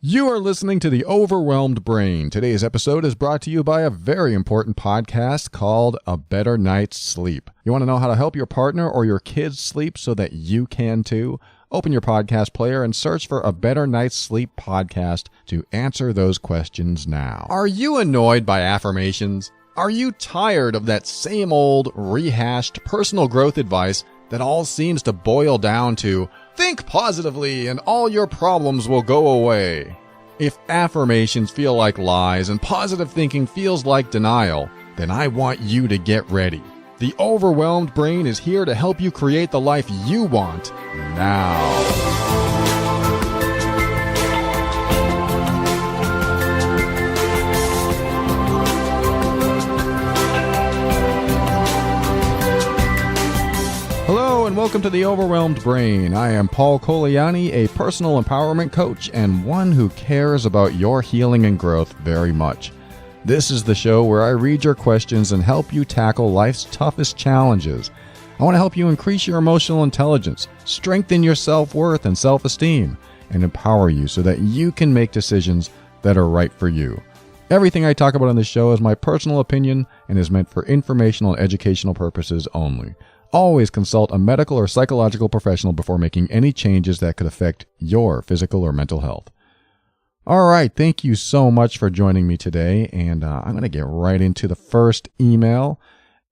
You are listening to The Overwhelmed Brain. Today's episode is brought to you by a very important podcast called A Better Night's Sleep. You want to know how to help your partner or your kids sleep so that you can too? Open your podcast player and search for A Better Night's Sleep podcast to answer those questions now. Are you annoyed by affirmations? Are you tired of that same old, rehashed personal growth advice that all seems to boil down to think positively and all your problems will go away? If affirmations feel like lies and positive thinking feels like denial, then I want you to get ready. The Overwhelmed Brain is here to help you create the life you want now. Hello and welcome to The Overwhelmed Brain. I am Paul Coliani, a personal empowerment coach and one who cares about your healing and growth very much. This is the show where I read your questions and help you tackle life's toughest challenges. I want to help you increase your emotional intelligence, strengthen your self-worth and self-esteem, and empower you so that you can make decisions that are right for you. Everything I talk about on this show is my personal opinion and is meant for informational and educational purposes only. Always consult a medical or psychological professional before making any changes that could affect your physical or mental health. All right, thank you so much for joining me today, and I'm going to get right into the first email.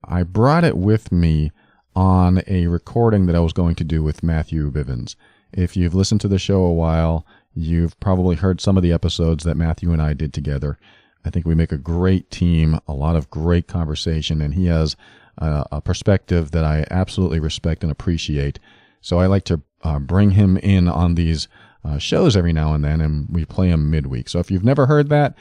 I brought it with me on a recording that I was going to do with Matthew Bivens. If you've listened to the show a while, you've probably heard some of the episodes that Matthew and I did together. I think we make a great team, a lot of great conversation, and he has a perspective that I absolutely respect and appreciate. So I like to bring him in on these shows every now and then, and we play them midweek. So if you've never heard that,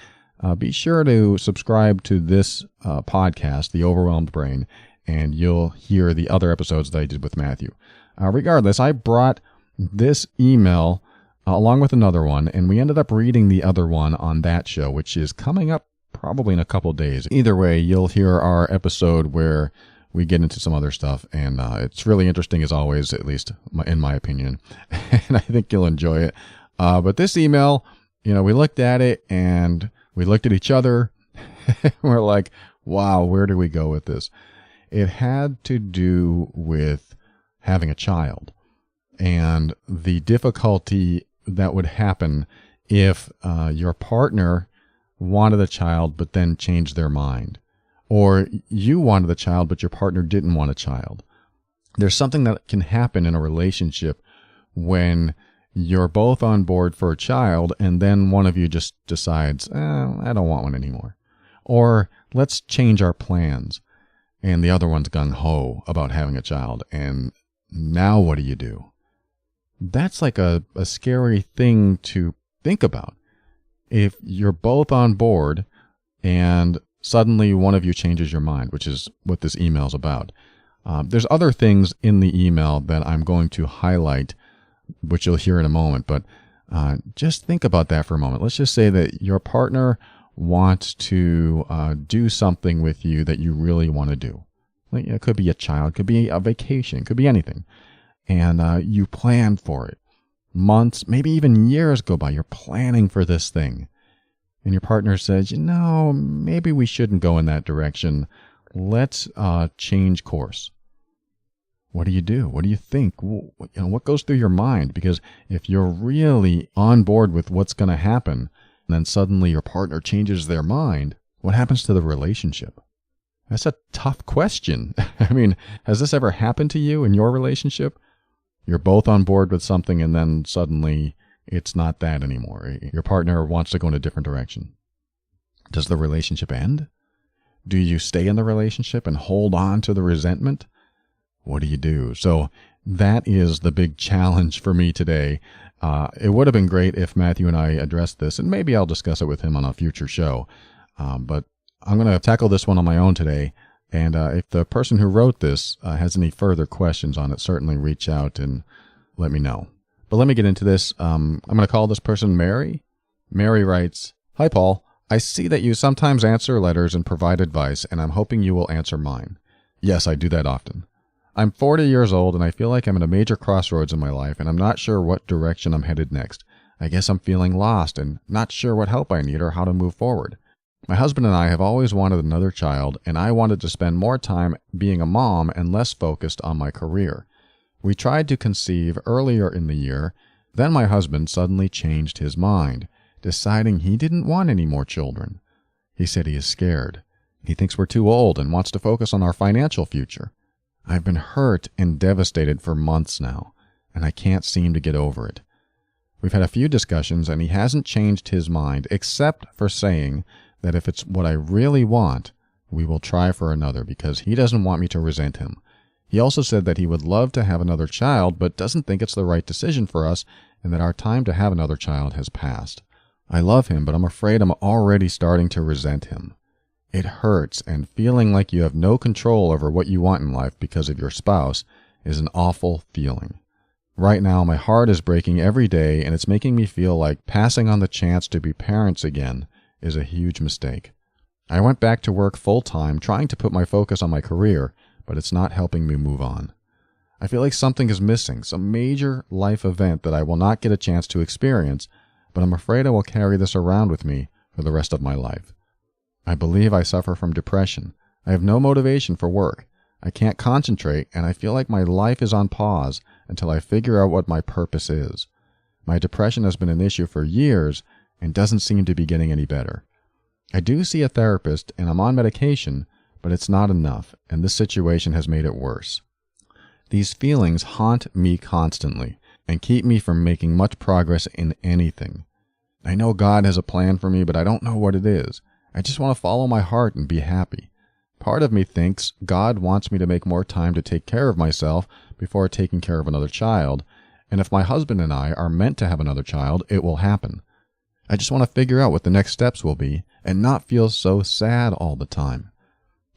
be sure to subscribe to this podcast, The Overwhelmed Brain, and you'll hear the other episodes that I did with Matthew. Regardless, I brought this email along with another one, and we ended up reading the other one on that show, which is coming up probably in a couple days. Either way, you'll hear our episode where we get into some other stuff, and it's really interesting as always, at least in my opinion, and I think you'll enjoy it. But this email, we looked at it, and we looked at each other, and we're like, wow, where do we go with this? It had to do with having a child, and the difficulty that would happen if your partner wanted a child but then changed their mind, or you wanted a child but your partner didn't want a child. There's something that can happen in a relationship when you're both on board for a child and then one of you just decides, I don't want one anymore, or let's change our plans, and the other one's gung-ho about having a child, and now what do? That's like a scary thing to think about. If you're both on board and suddenly one of you changes your mind, which is what this email is about. There's other things in the email that I'm going to highlight, which you'll hear in a moment, but just think about that for a moment. Let's just say that your partner wants to do something with you that you really want to do. It could be a child, could be a vacation, could be anything. And you planned for it. Months, maybe even years go by. You're planning for this thing. And your partner says, maybe we shouldn't go in that direction. Let's change course. What do you do? What do you think? What goes through your mind? Because if you're really on board with what's going to happen, and then suddenly your partner changes their mind, what happens to the relationship? That's a tough question. I mean, has this ever happened to you in your relationship? You're both on board with something and then suddenly it's not that anymore. Your partner wants to go in a different direction. Does the relationship end? Do you stay in the relationship and hold on to the resentment? What do? So that is the big challenge for me today. It would have been great if Matthew and I addressed this, and maybe I'll discuss it with him on a future show. But I'm going to tackle this one on my own today. And if the person who wrote this has any further questions on it, certainly reach out and let me know. But let me get into this. I'm going to call this person Mary. Mary writes, "Hi, Paul. I see that you sometimes answer letters and provide advice, and I'm hoping you will answer mine. Yes, I do that often. I'm 40 years old, and I feel like I'm at a major crossroads in my life, and I'm not sure what direction I'm headed next. I guess I'm feeling lost and not sure what help I need or how to move forward. My husband and I have always wanted another child, and I wanted to spend more time being a mom and less focused on my career. We tried to conceive earlier in the year. Then my husband suddenly changed his mind, deciding he didn't want any more children. He said he is scared. He thinks we're too old and wants to focus on our financial future. I've been hurt and devastated for months now, and I can't seem to get over it. We've had a few discussions, and he hasn't changed his mind, except for saying that if it's what I really want, we will try for another because he doesn't want me to resent him. He also said that he would love to have another child, but doesn't think it's the right decision for us and that our time to have another child has passed. I love him, but I'm afraid I'm already starting to resent him. It hurts, and feeling like you have no control over what you want in life because of your spouse is an awful feeling. Right now, my heart is breaking every day, and it's making me feel like passing on the chance to be parents again is a huge mistake. I went back to work full-time, trying to put my focus on my career, but it's not helping me move on. I feel like something is missing, some major life event that I will not get a chance to experience, but I'm afraid I will carry this around with me for the rest of my life. I believe I suffer from depression. I have no motivation for work. I can't concentrate, and I feel like my life is on pause until I figure out what my purpose is. My depression has been an issue for years and doesn't seem to be getting any better. I do see a therapist, and I'm on medication, but it's not enough, and this situation has made it worse. These feelings haunt me constantly and keep me from making much progress in anything. I know God has a plan for me, but I don't know what it is. I just want to follow my heart and be happy. Part of me thinks God wants me to make more time to take care of myself before taking care of another child, and if my husband and I are meant to have another child, it will happen. I just want to figure out what the next steps will be and not feel so sad all the time.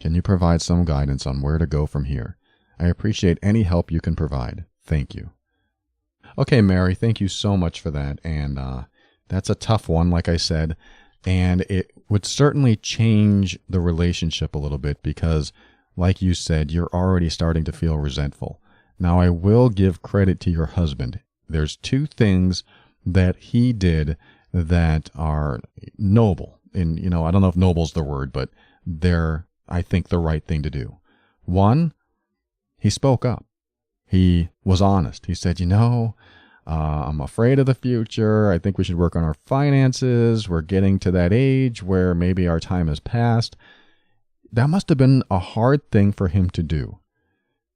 Can you provide some guidance on where to go from here? I appreciate any help you can provide. Thank you. Okay, Mary, thank you so much for that. And that's a tough one, like I said. And it would certainly change the relationship a little bit because, like you said, you're already starting to feel resentful. Now, I will give credit to your husband. There's two things that he did that are noble. And, I don't know if noble's the word, but they're, I think, the right thing to do. One, he spoke up. He was honest. He said, I'm afraid of the future. I think we should work on our finances. We're getting to that age where maybe our time has passed. That must have been a hard thing for him to do.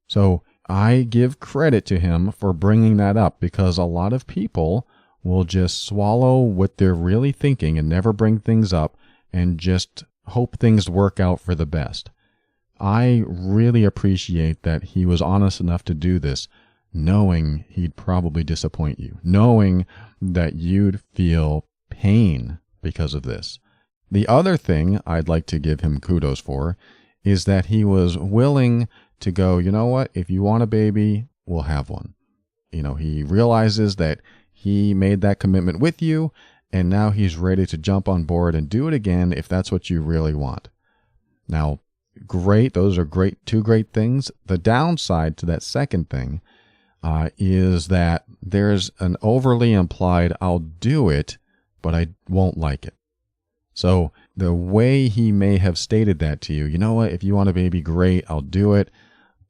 So I give credit to him for bringing that up because a lot of people will just swallow what they're really thinking and never bring things up and just hope things work out for the best. I really appreciate that he was honest enough to do this, knowing he'd probably disappoint you, knowing that you'd feel pain because of this. The other thing I'd like to give him kudos for is that he was willing to go, you know what, if you want a baby, we'll have one. He realizes that he made that commitment with you, and now he's ready to jump on board and do it again if that's what you really want. Now, great, those are two great things. The downside to that second thing is that there's an overly implied, I'll do it, but I won't like it. So the way he may have stated that to you, you know what, if you want a baby, great, I'll do it,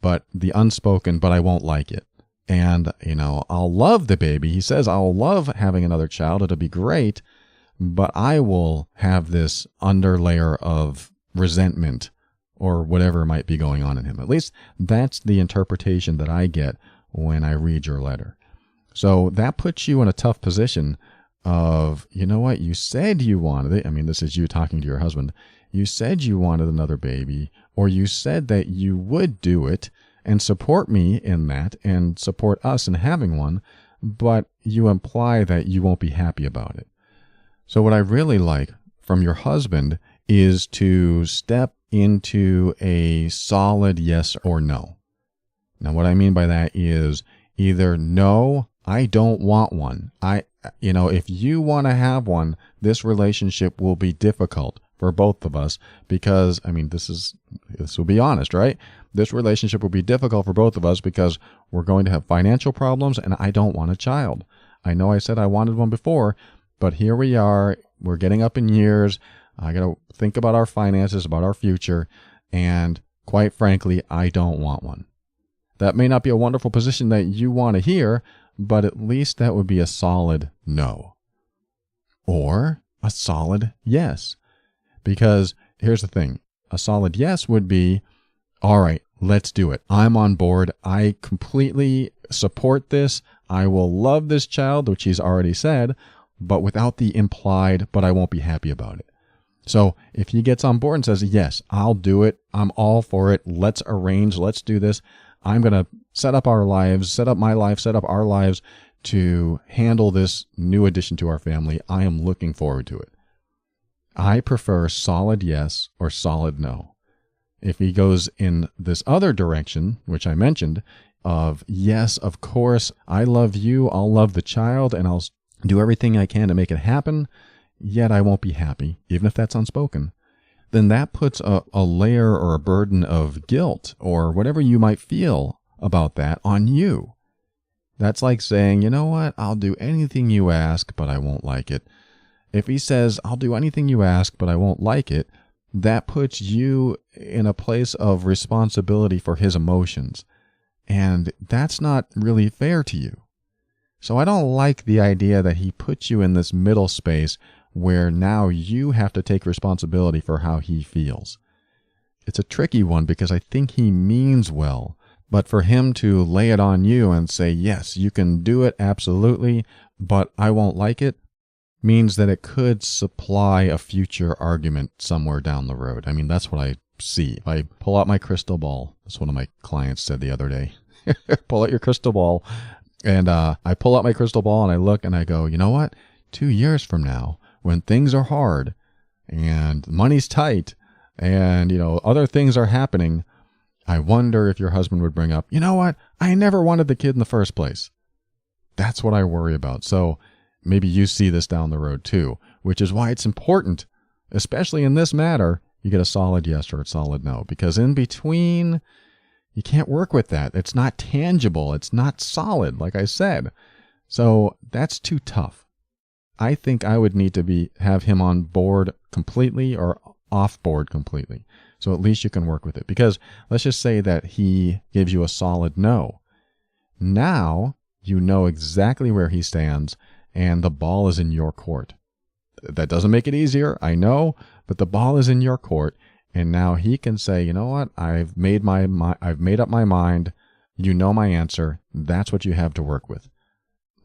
but the unspoken, but I won't like it. And, I'll love the baby. He says, I'll love having another child. It'll be great, but I will have this underlayer of resentment or whatever might be going on in him. At least that's the interpretation that I get when I read your letter. So that puts you in a tough position of, you know what, you said you wanted it. I mean, this is you talking to your husband. You said you wanted another baby, or you said that you would do it and support me in that and support us in having one, but you imply that you won't be happy about it. So what I really like from your husband is to step into a solid yes or no. Now, what I mean by that is either no, I don't want one. If you want to have one, this relationship will be difficult for both of us because, this will be honest, right? This relationship will be difficult for both of us because we're going to have financial problems and I don't want a child. I know I said I wanted one before, but here we are. We're getting up in years. I got to think about our finances, about our future. And quite frankly, I don't want one. That may not be a wonderful position that you want to hear, but at least that would be a solid no. Or a solid yes. Because here's the thing. A solid yes would be, all right, let's do it. I'm on board. I completely support this. I will love this child, which he's already said, but without the implied, but I won't be happy about it. So if he gets on board and says, yes, I'll do it. I'm all for it. Let's arrange. Let's do this. I'm going to set up our lives, set up my life, set up our lives to handle this new addition to our family. I am looking forward to it. I prefer solid yes or solid no. If he goes in this other direction, which I mentioned, of yes, of course, I love you, I'll love the child, and I'll do everything I can to make it happen, yet I won't be happy, even if that's unspoken, then that puts a layer or a burden of guilt or whatever you might feel about that on you. That's like saying, you know what, I'll do anything you ask, but I won't like it. If he says, I'll do anything you ask, but I won't like it, that puts you in a place of responsibility for his emotions. And that's not really fair to you. So I don't like the idea that he puts you in this middle space where now you have to take responsibility for how he feels. It's a tricky one because I think he means well, but for him to lay it on you and say, yes, you can do it, absolutely, but I won't like it, means that it could supply a future argument somewhere down the road. I mean, that's what I see. If I pull out my crystal ball, that's one of my clients said the other day, pull out your crystal ball, and I pull out my crystal ball and I look and I go, you know what, 2 years from now, when things are hard and money's tight and, other things are happening, I wonder if your husband would bring up, you know what, I never wanted the kid in the first place. That's what I worry about. So maybe you see this down the road too, which is why it's important, especially in this matter, you get a solid yes or a solid no, because in between, you can't work with that. It's not tangible. It's not solid, like I said. So that's too tough. I think I would need to have him on board completely or off board completely. So at least you can work with it. Because let's just say that he gives you a solid no. Now you know exactly where he stands and the ball is in your court. That doesn't make it easier, I know, but the ball is in your court. And now he can say, you know what, I've made up my mind. You know my answer. That's what you have to work with.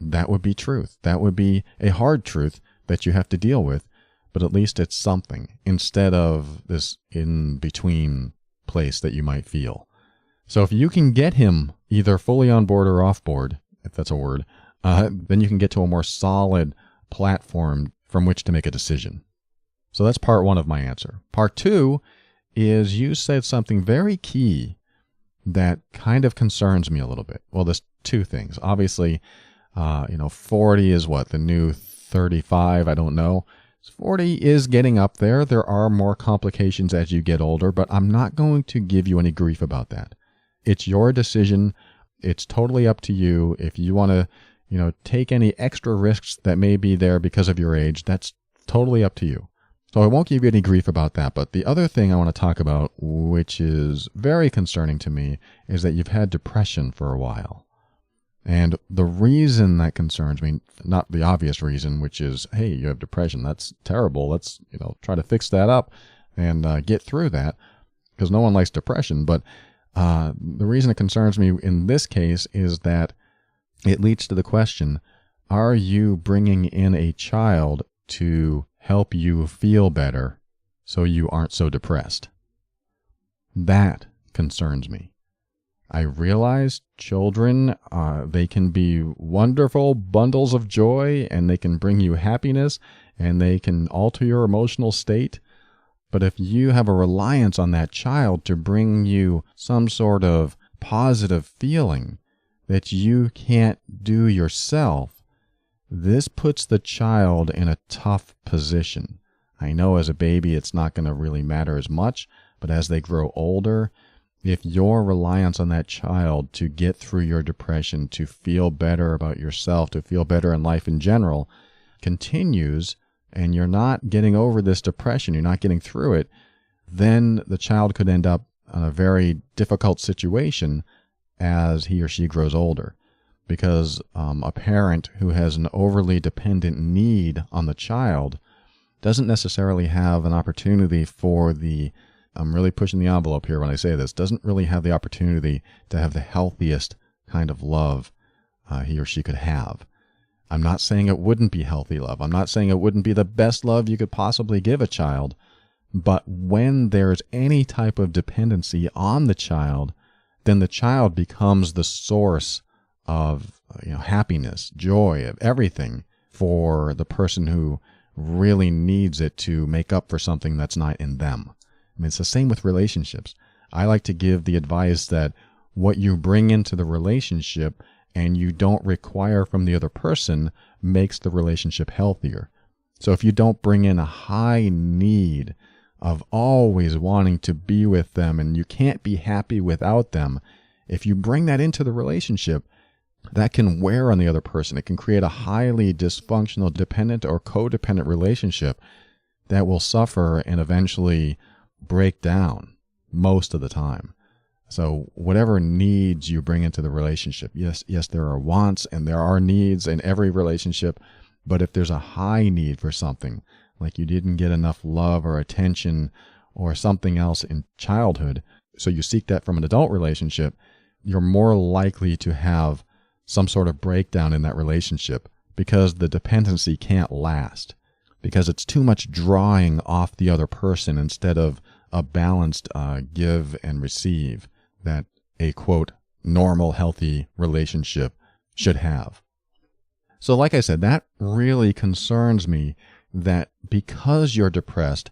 That would be truth. That would be a hard truth that you have to deal with, but at least it's something instead of this in-between place that you might feel. So if you can get him either fully on board or off board, if that's a word, then you can get to a more solid platform from which to make a decision. So that's part one of my answer. Part two is you said something very key that kind of concerns me a little bit. Well, there's two things. Obviously, 40 is what, the new 35? I don't know. 40 is getting up there. There are more complications as you get older, but I'm not going to give you any grief about that. It's your decision. It's totally up to you. If you want to, take any extra risks that may be there because of your age, that's totally up to you. So I won't give you any grief about that. But the other thing I want to talk about, which is very concerning to me, is that you've had depression for a while. And the reason that concerns me, not the obvious reason, which is, hey, you have depression. That's terrible. Let's, try to fix that up and get through that, because no one likes depression. But the reason it concerns me in this case is that it leads to the question, are you bringing in a child to help you feel better so you aren't so depressed? That concerns me. I realize children, they can be wonderful bundles of joy, and they can bring you happiness, and they can alter your emotional state. But if you have a reliance on that child to bring you some sort of positive feeling that you can't do yourself, this puts the child in a tough position. I know as a baby it's not going to really matter as much, but as they grow older, if your reliance on that child to get through your depression, to feel better about yourself, to feel better in life in general, continues, and you're not getting over this depression, you're not getting through it, then the child could end up in a very difficult situation as he or she grows older. Because a parent who has an overly dependent need on the child doesn't necessarily have an opportunity for I'm really pushing the envelope here when I say this, doesn't really have the opportunity to have the healthiest kind of love he or she could have. I'm not saying it wouldn't be healthy love. I'm not saying it wouldn't be the best love you could possibly give a child. But when there's any type of dependency on the child, then the child becomes the source of happiness, joy, of everything for the person who really needs it to make up for something that's not in them. I mean, it's the same with relationships. I like to give the advice that what you bring into the relationship and you don't require from the other person makes the relationship healthier. So if you don't bring in a high need of always wanting to be with them and you can't be happy without them, if you bring that into the relationship, that can wear on the other person. It can create a highly dysfunctional, dependent or codependent relationship that will suffer and eventually break down most of the time. So whatever needs you bring into the relationship, yes, there are wants and there are needs in every relationship, but if there's a high need for something, like you didn't get enough love or attention or something else in childhood, so you seek that from an adult relationship, you're more likely to have some sort of breakdown in that relationship because the dependency can't last, because it's too much drawing off the other person instead of a balanced give and receive that a, quote, normal, healthy relationship should have. So like I said, that really concerns me, that because you're depressed,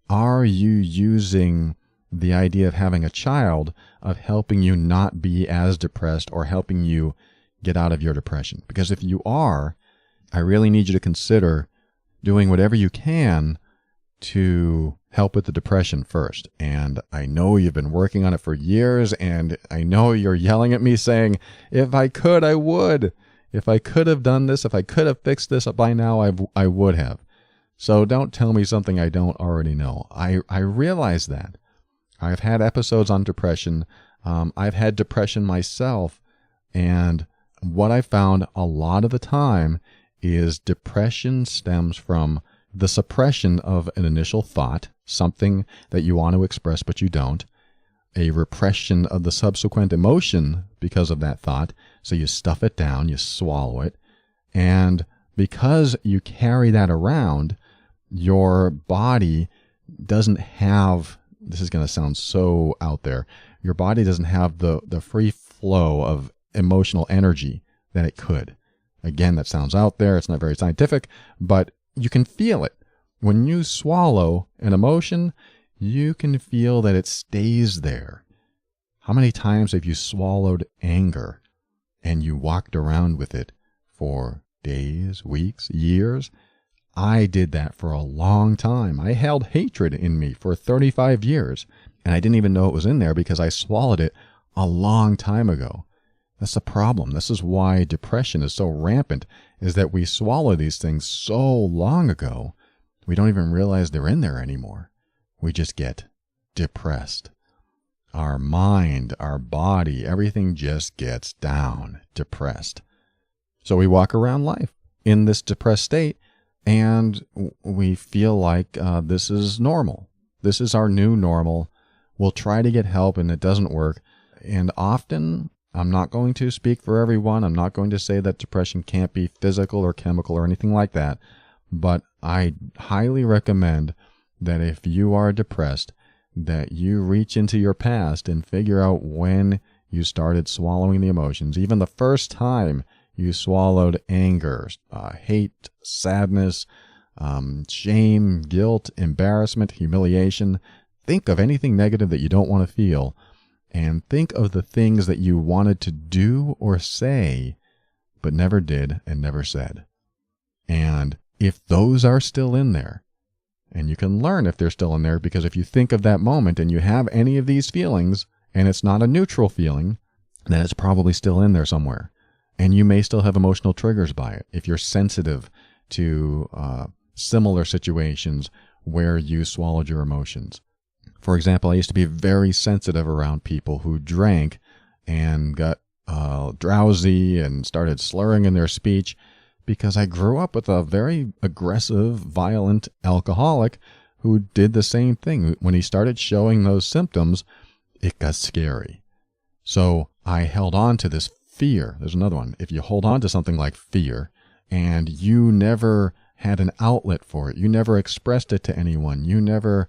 are you using the idea of having a child of helping you not be as depressed or helping you get out of your depression? Because if you are, I really need you to consider doing whatever you can to help with the depression first. And I know you've been working on it for years, and I know you're yelling at me saying, if I could, I would. If I could have done this, if I could have fixed this by now, I would have. So don't tell me something I don't already know. I realize that. I've had episodes on depression. I've had depression myself. And what I found a lot of the time is depression stems from the suppression of an initial thought, something that you want to express but you don't, a repression of the subsequent emotion because of that thought, so you stuff it down, you swallow it, and because you carry that around, your body doesn't have, this is going to sound so out there, your body doesn't have the free flow of emotional energy that it could. Again, that sounds out there, it's not very scientific, but you can feel it. When you swallow an emotion, you can feel that it stays there. How many times have you swallowed anger and you walked around with it for days, weeks, years? I did that for a long time. I held hatred in me for 35 years, and I didn't even know it was in there because I swallowed it a long time ago. That's the problem. This is why depression is so rampant, is that we swallow these things so long ago, we don't even realize they're in there anymore. We just get depressed. Our mind, our body, everything just gets down, depressed. So we walk around life in this depressed state, and we feel like this is normal. This is our new normal. We'll try to get help, and it doesn't work. And often, I'm not going to speak for everyone. I'm not going to say that depression can't be physical or chemical or anything like that. But I highly recommend that if you are depressed, that you reach into your past and figure out when you started swallowing the emotions. Even the first time you swallowed anger, hate, sadness, shame, guilt, embarrassment, humiliation. Think of anything negative that you don't want to feel, and think of the things that you wanted to do or say, but never did and never said. And if those are still in there, and you can learn if they're still in there, because if you think of that moment and you have any of these feelings and it's not a neutral feeling, then it's probably still in there somewhere. And you may still have emotional triggers by it if you're sensitive to similar situations where you swallowed your emotions. For example, I used to be very sensitive around people who drank and got drowsy and started slurring in their speech because I grew up with a very aggressive, violent alcoholic who did the same thing. When he started showing those symptoms, it got scary. So I held on to this fear. There's another one. If you hold on to something like fear and you never had an outlet for it, you never expressed it to anyone, you never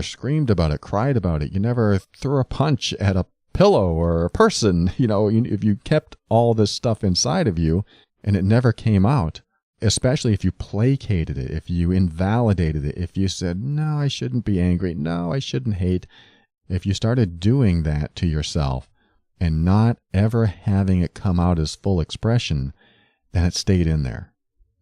screamed about it, cried about it, you never threw a punch at a pillow or a person, if you kept all this stuff inside of you and it never came out, especially if you placated it, if you invalidated it, if you said, no, I shouldn't be angry, no, I shouldn't hate, if you started doing that to yourself and not ever having it come out as full expression, then it stayed in there.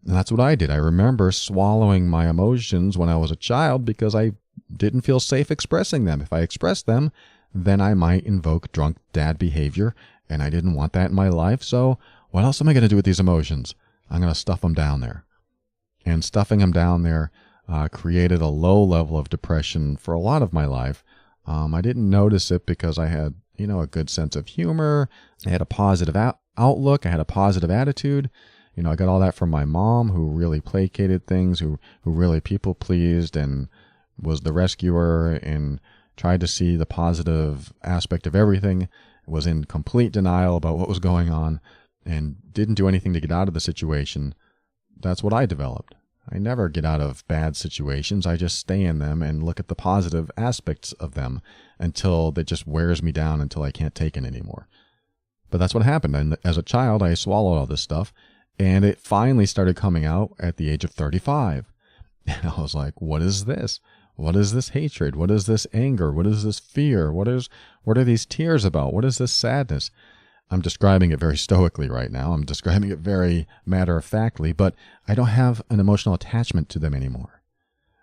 And that's what I did. I remember swallowing my emotions when I was a child because I didn't feel safe expressing them. If I expressed them, then I might invoke drunk dad behavior, and I didn't want that in my life. So what else am I going to do with these emotions? I'm going to stuff them down there. And stuffing them down there created a low level of depression for a lot of my life. I didn't notice it because I had, a good sense of humor. I had a positive outlook. I had a positive attitude. I got all that from my mom, who really placated things, who really people pleased and was the rescuer and tried to see the positive aspect of everything, was in complete denial about what was going on, and didn't do anything to get out of the situation. That's what I developed. I never get out of bad situations. I just stay in them and look at the positive aspects of them until it just wears me down until I can't take it anymore. But that's what happened. And as a child, I swallowed all this stuff, and it finally started coming out at the age of 35. And I was like, what is this? What is this hatred? What is this anger? What is this fear? What are these tears about? What is this sadness? I'm describing it very stoically right now. I'm describing it very matter-of-factly, but I don't have an emotional attachment to them anymore.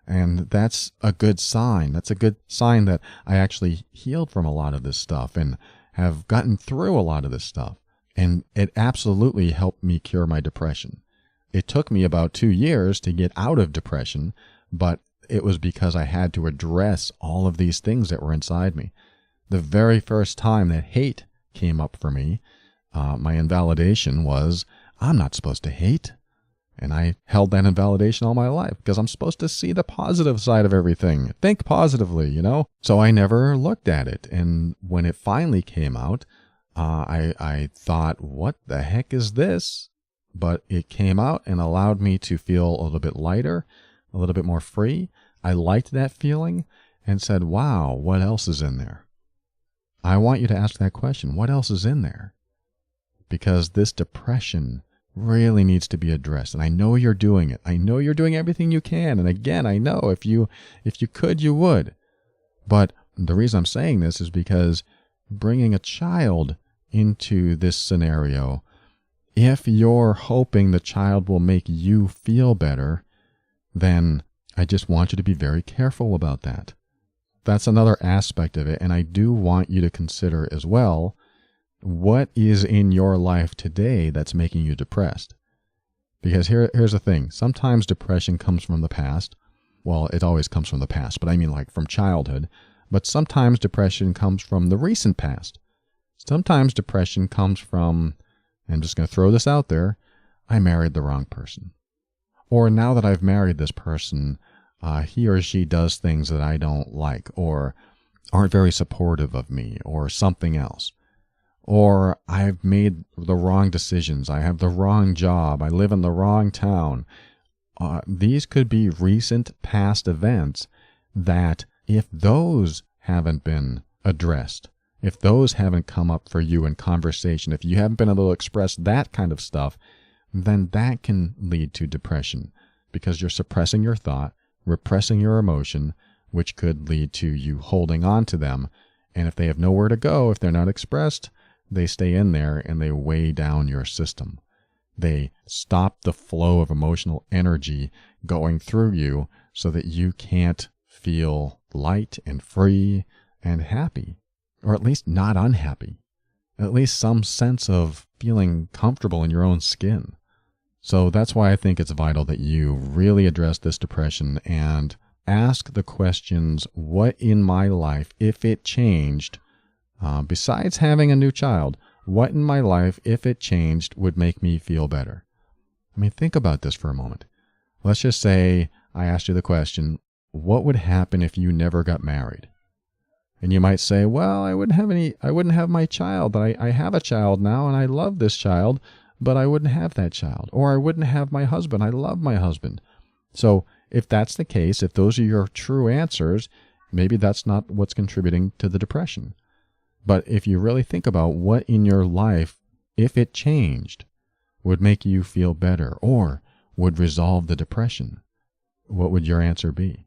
And that's a good sign. That's a good sign that I actually healed from a lot of this stuff and have gotten through a lot of this stuff. And it absolutely helped me cure my depression. It took me about 2 years to get out of depression, but it was because I had to address all of these things that were inside me. The very first time that hate came up for me, my invalidation was, I'm not supposed to hate. And I held that invalidation all my life because I'm supposed to see the positive side of everything. Think positively, So I never looked at it. And when it finally came out, I thought, what the heck is this? But it came out and allowed me to feel a little bit lighter, a little bit more free. I liked that feeling and said, wow, what else is in there? I want you to ask that question. What else is in there? Because this depression really needs to be addressed. And I know you're doing it. I know you're doing everything you can. And again, I know if you could, you would. But the reason I'm saying this is because bringing a child into this scenario, if you're hoping the child will make you feel better, then I just want you to be very careful about that. That's another aspect of it. And I do want you to consider as well, what is in your life today that's making you depressed? Because here's the thing. Sometimes depression comes from the past. Well, it always comes from the past, but I mean like from childhood. But sometimes depression comes from the recent past. Sometimes depression comes from, I'm just going to throw this out there, I married the wrong person. Or now that I've married this person, he or she does things that I don't like, or aren't very supportive of me, or something else. Or I've made the wrong decisions, I have the wrong job, I live in the wrong town. These could be recent past events that, if those haven't been addressed, if those haven't come up for you in conversation, if you haven't been able to express that kind of stuff, then that can lead to depression because you're suppressing your thought, repressing your emotion, which could lead to you holding on to them. And if they have nowhere to go, if they're not expressed, they stay in there and they weigh down your system. They stop the flow of emotional energy going through you so that you can't feel light and free and happy. or at least not unhappy, at least some sense of feeling comfortable in your own skin. So that's why I think it's vital that you really address this depression and ask the questions, what in my life, if it changed, besides having a new child, what in my life, if it changed, would make me feel better? I mean, think about this for a moment. Let's just say I asked you the question, what would happen if you never got married? And you might say, well, I wouldn't have my child, but I have a child now and I love this child, but I wouldn't have that child. Or I wouldn't have my husband. I love my husband. So if that's the case, if those are your true answers, maybe that's not what's contributing to the depression. But if you really think about what in your life, if it changed, would make you feel better or would resolve the depression, what would your answer be?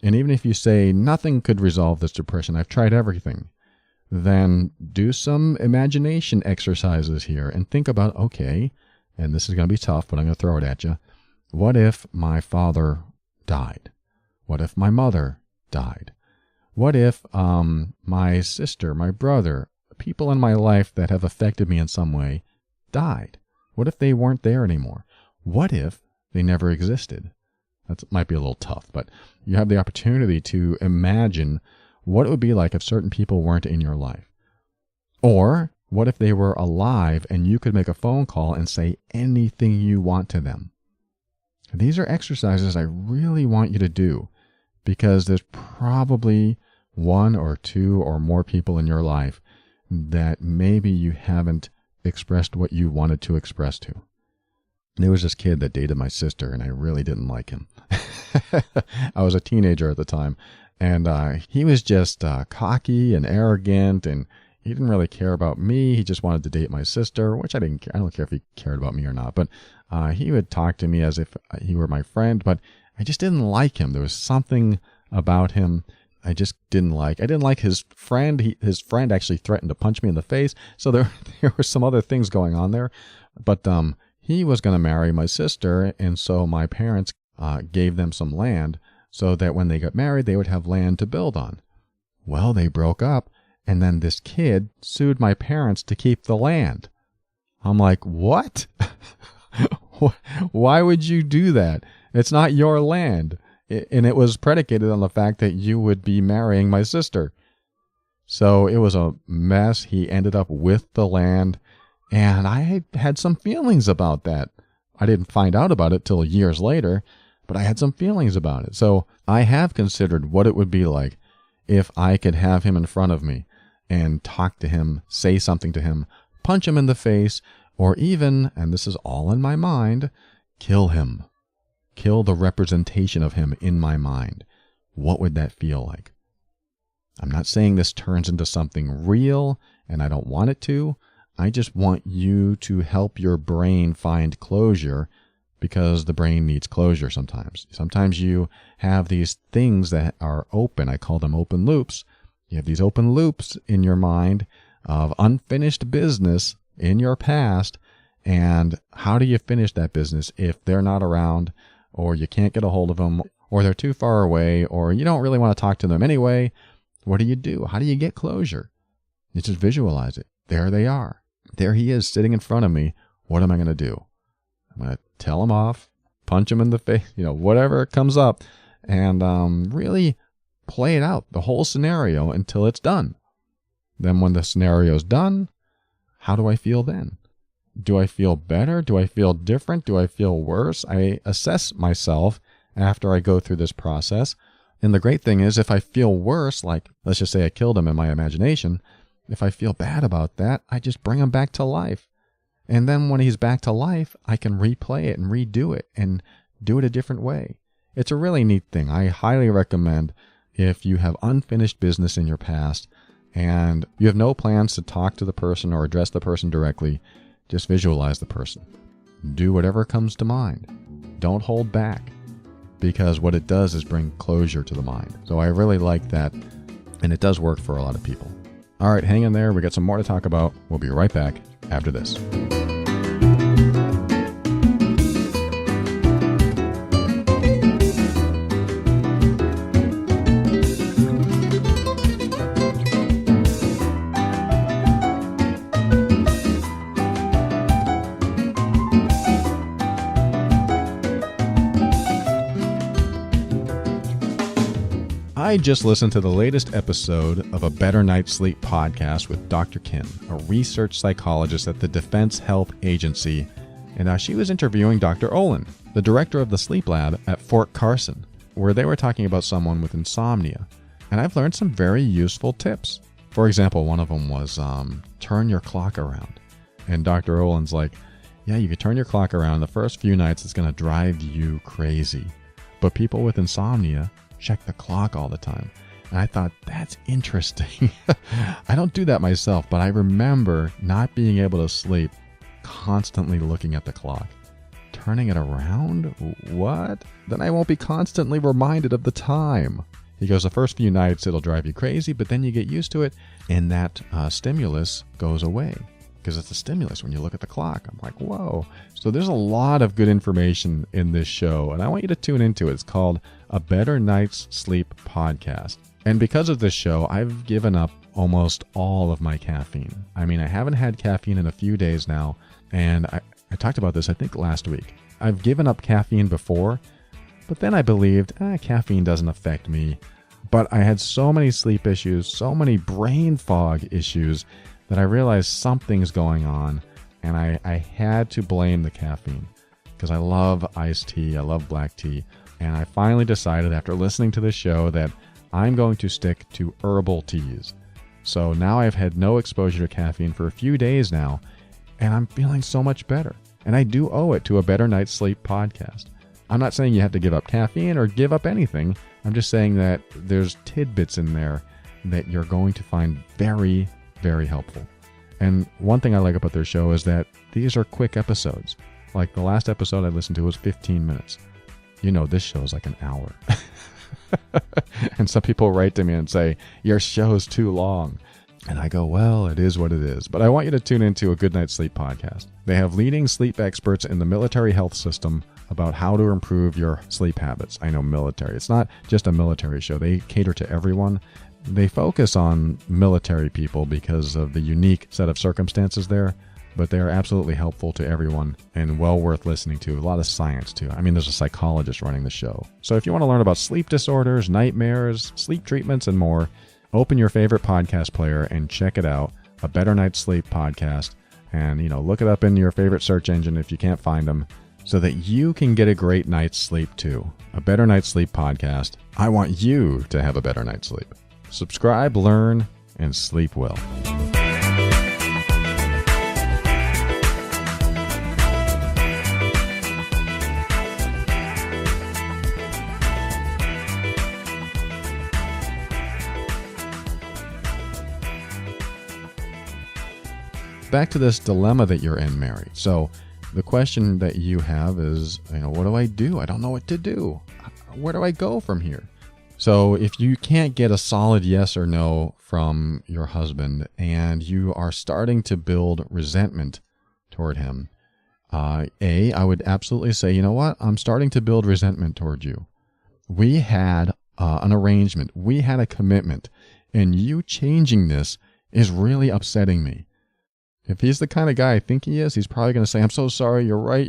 And even if you say nothing could resolve this depression, I've tried everything, then do some imagination exercises here and think about, okay, and this is going to be tough, but I'm going to throw it at you. What if my father died? What if my mother died? What if my sister, my brother, people in my life that have affected me in some way died? What if they weren't there anymore? What if they never existed? That might be a little tough, but you have the opportunity to imagine what it would be like if certain people weren't in your life. Or what if they were alive and you could make a phone call and say anything you want to them? These are exercises I really want you to do because there's probably one or two or more people in your life that maybe you haven't expressed what you wanted to express to. There was this kid that dated my sister, and I really didn't like him. I was a teenager at the time, and he was just cocky and arrogant, and he didn't really care about me. He just wanted to date my sister, which I didn't care. I don't care if he cared about me or not, but he would talk to me as if he were my friend, but I just didn't like him. There was something about him I just didn't like. I didn't like his friend. His friend actually threatened to punch me in the face, so there were some other things going on there, but he was going to marry my sister, and so my parents gave them some land so that when they got married, they would have land to build on. Well, they broke up, and then this kid sued my parents to keep the land. I'm like, what? Why would you do that? It's not your land. And it was predicated on the fact that you would be marrying my sister. So it was a mess. He ended up with the land. And I had some feelings about that. I didn't find out about it till years later, but I had some feelings about it. So I have considered what it would be like if I could have him in front of me and talk to him, say something to him, punch him in the face, or even, and this is all in my mind, kill him. Kill the representation of him in my mind. What would that feel like? I'm not saying this turns into something real, and I don't want it to. I just want you to help your brain find closure because the brain needs closure sometimes. Sometimes you have these things that are open. I call them open loops. You have these open loops in your mind of unfinished business in your past. And how do you finish that business if they're not around, or you can't get a hold of them, or they're too far away, or you don't really want to talk to them anyway? What do? How do you get closure? You just visualize it. There they are. There he is sitting in front of me. What am I going to do? I'm going to tell him off, punch him in the face, whatever comes up, and really play it out, the whole scenario, until it's done. Then when the scenario's done, how do I feel then? Do I feel better? Do I feel different? Do I feel worse? I assess myself after I go through this process. And the great thing is, if I feel worse, like let's just say I killed him in my imagination, if I feel bad about that, I just bring him back to life. And then when he's back to life, I can replay it and redo it and do it a different way. It's a really neat thing. I highly recommend if you have unfinished business in your past and you have no plans to talk to the person or address the person directly, just visualize the person. Do whatever comes to mind. Don't hold back, because what it does is bring closure to the mind. So I really like that, and it does work for a lot of people. All right, hang in there. We got some more to talk about. We'll be right back after this. I just listened to the latest episode of a Better Night's Sleep podcast with Dr. Kim, a research psychologist at the Defense Health Agency, and she was interviewing Dr. Olin, the director of the sleep lab at Fort Carson, where they were talking about someone with insomnia. And I've learned some very useful tips. For example, one of them was turn your clock around. And Dr. Olin's like, yeah, you can turn your clock around. The first few nights it's going to drive you crazy. But people with insomnia check the clock all the time. And I thought, that's interesting. I don't do that myself, but I remember not being able to sleep, constantly looking at the clock. Turning it around? What? Then I won't be constantly reminded of the time. He goes, the first few nights it'll drive you crazy, but then you get used to it, and that stimulus goes away. Because it's a stimulus when you look at the clock. I'm like, whoa. So there's a lot of good information in this show, and I want you to tune into it. It's called A Better Night's Sleep Podcast. And because of this show, I've given up almost all of my caffeine. I mean, I haven't had caffeine in a few days now, and I talked about this, I think, last week. I've given up caffeine before, but then I believed, caffeine doesn't affect me. But I had so many sleep issues, so many brain fog issues, that I realized something's going on, and I had to blame the caffeine because I love iced tea, I love black tea, and I finally decided after listening to the show that I'm going to stick to herbal teas. So now I've had no exposure to caffeine for a few days now, and I'm feeling so much better. And I do owe it to A Better Night's Sleep podcast. I'm not saying you have to give up caffeine or give up anything. I'm just saying that there's tidbits in there that you're going to find very, very helpful. And one thing I like about their show is that these are quick episodes. Like the last episode I listened to was 15 minutes. You know, this show is like an hour. And some people write to me and say, your show's too long. And I go, well, it is what it is. But I want you to tune into A Good Night's Sleep podcast. They have leading sleep experts in the military health system about how to improve your sleep habits. I know military. It's not just a military show. They cater to everyone. They focus on military people because of the unique set of circumstances there, but they are absolutely helpful to everyone and well worth listening to. A lot of science too. I mean, there's a psychologist running the show. So if you want to learn about sleep disorders, nightmares, sleep treatments, and more, open your favorite podcast player and check it out, A Better Night's Sleep podcast, and look it up in your favorite search engine if you can't find them, so that you can get a great night's sleep too. A Better Night's Sleep podcast. I want you to have a better night's sleep. Subscribe, learn, and sleep well. Back to this dilemma that you're in, Mary. So the question that you have is, what do I do? I don't know what to do. Where do I go from here? So if you can't get a solid yes or no from your husband and you are starting to build resentment toward him, I would absolutely say, you know what? I'm starting to build resentment toward you. We had an arrangement. We had a commitment. And you changing this is really upsetting me. If he's the kind of guy I think he is, he's probably going to say, I'm so sorry. You're right.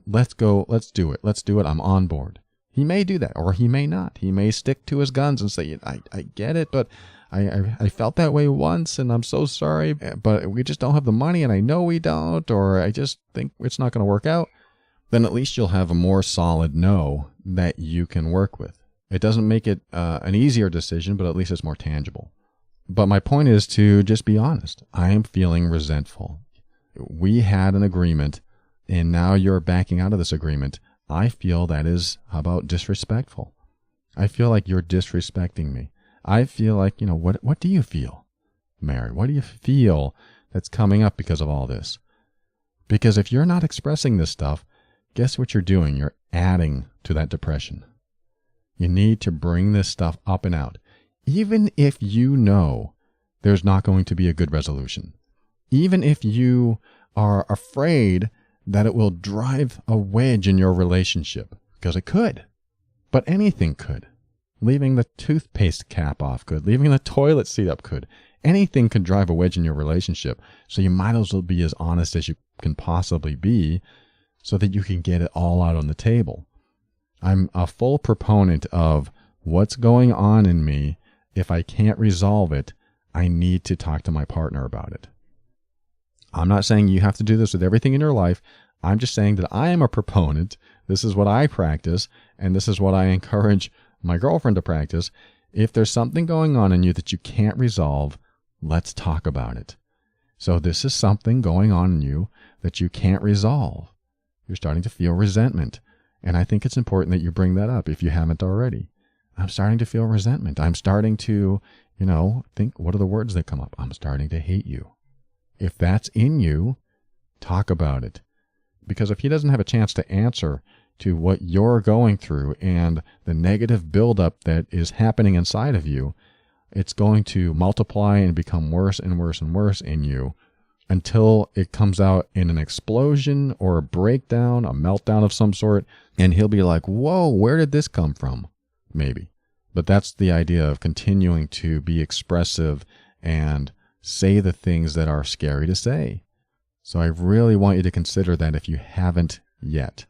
Let's go. Let's do it. I'm on board. He may do that, or he may not. He may stick to his guns and say, I get it, but I felt that way once, and I'm so sorry, but we just don't have the money, and I know we don't, or I just think it's not going to work out. Then at least you'll have a more solid no that you can work with. It doesn't make it an easier decision, but at least it's more tangible. But my point is to just be honest. I am feeling resentful. We had an agreement, and now you're backing out of this agreement. I feel that is, how about disrespectful? I feel like you're disrespecting me. I feel like, what do you feel, Mary? What do you feel that's coming up because of all this? Because if you're not expressing this stuff, guess what you're doing? You're adding to that depression. You need to bring this stuff up and out. Even if you know there's not going to be a good resolution. Even if you are afraid that it will drive a wedge in your relationship, because it could. But anything could. Leaving the toothpaste cap off could. Leaving the toilet seat up could. Anything could drive a wedge in your relationship. So you might as well be as honest as you can possibly be so that you can get it all out on the table. I'm a full proponent of What's going on in me? If I can't resolve it, I need to talk to my partner about it. I'm not saying you have to do this with everything in your life. I'm just saying that I am a proponent. This is what I practice, and this is what I encourage my girlfriend to practice. If there's something going on in you that you can't resolve, let's talk about it. So this is something going on in you that you can't resolve. You're starting to feel resentment. And I think it's important that you bring that up if you haven't already. I'm starting to feel resentment. I'm starting to, think, what are the words that come up? I'm starting to hate you. If that's in you, talk about it. Because if he doesn't have a chance to answer to what you're going through and the negative buildup that is happening inside of you, it's going to multiply and become worse and worse and worse in you until it comes out in an explosion or a breakdown, a meltdown of some sort, and he'll be like, whoa, where did this come from? Maybe. But that's the idea of continuing to be expressive and say the things that are scary to say. So I really want you to consider that if you haven't yet.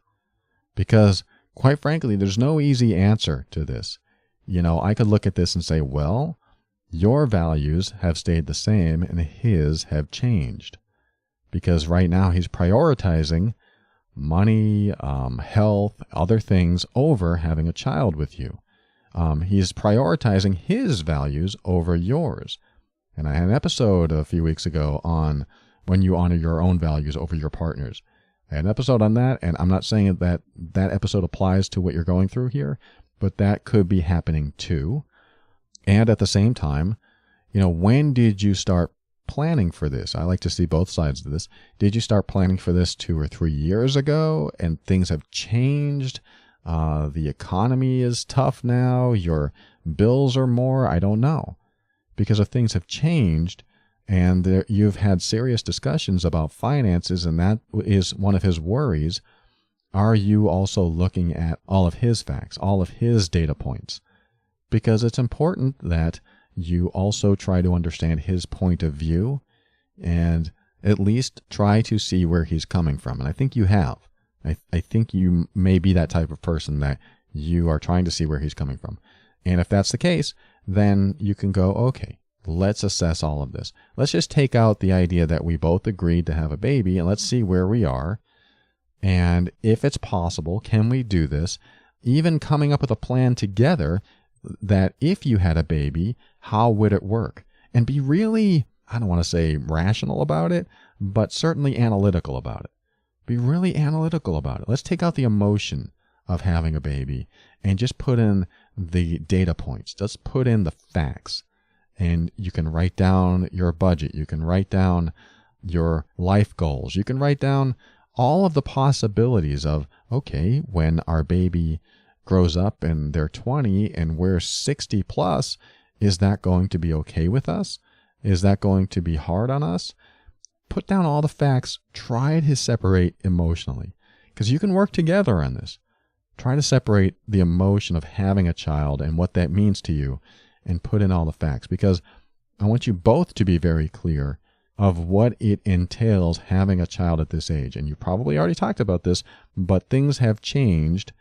Because, quite frankly, there's no easy answer to this. I could look at this and say, well, your values have stayed the same and his have changed. Because right now he's prioritizing money, health, other things over having a child with you. He's prioritizing his values over yours. And I had an episode a few weeks ago on when you honor your own values over your partner's. I had an episode on that, and I'm not saying that episode applies to what you're going through here, but that could be happening too. And at the same time, when did you start planning for this? I like to see both sides of this. Did you start planning for this 2 or 3 years ago and things have changed? The economy is tough now. Your bills are more. I don't know. Because if things have changed and you've had serious discussions about finances and that is one of his worries, are you also looking at all of his facts, all of his data points? Because it's important that you also try to understand his point of view and at least try to see where he's coming from. And I think you have. I think you may be that type of person that you are trying to see where he's coming from. And if that's the case, then you can go, okay, let's assess all of this. Let's just take out the idea that we both agreed to have a baby and let's see where we are. And if it's possible, can we do this? Even coming up with a plan together that if you had a baby, how would it work? And be really, I don't want to say rational about it, but certainly analytical about it. Be really analytical about it. Let's take out the emotion of having a baby and just put in the data points. Just put in the facts. And you can write down your budget. You can write down your life goals. You can write down all of the possibilities of, okay, when our baby grows up and they're 20 and we're 60 plus, is that going to be okay with us? Is that going to be hard on us? Put down all the facts. Try to separate emotionally, because you can work together on this. Try to separate the emotion of having a child and what that means to you and put in all the facts, because I want you both to be very clear of what it entails having a child at this age. And you probably already talked about this, but things have changed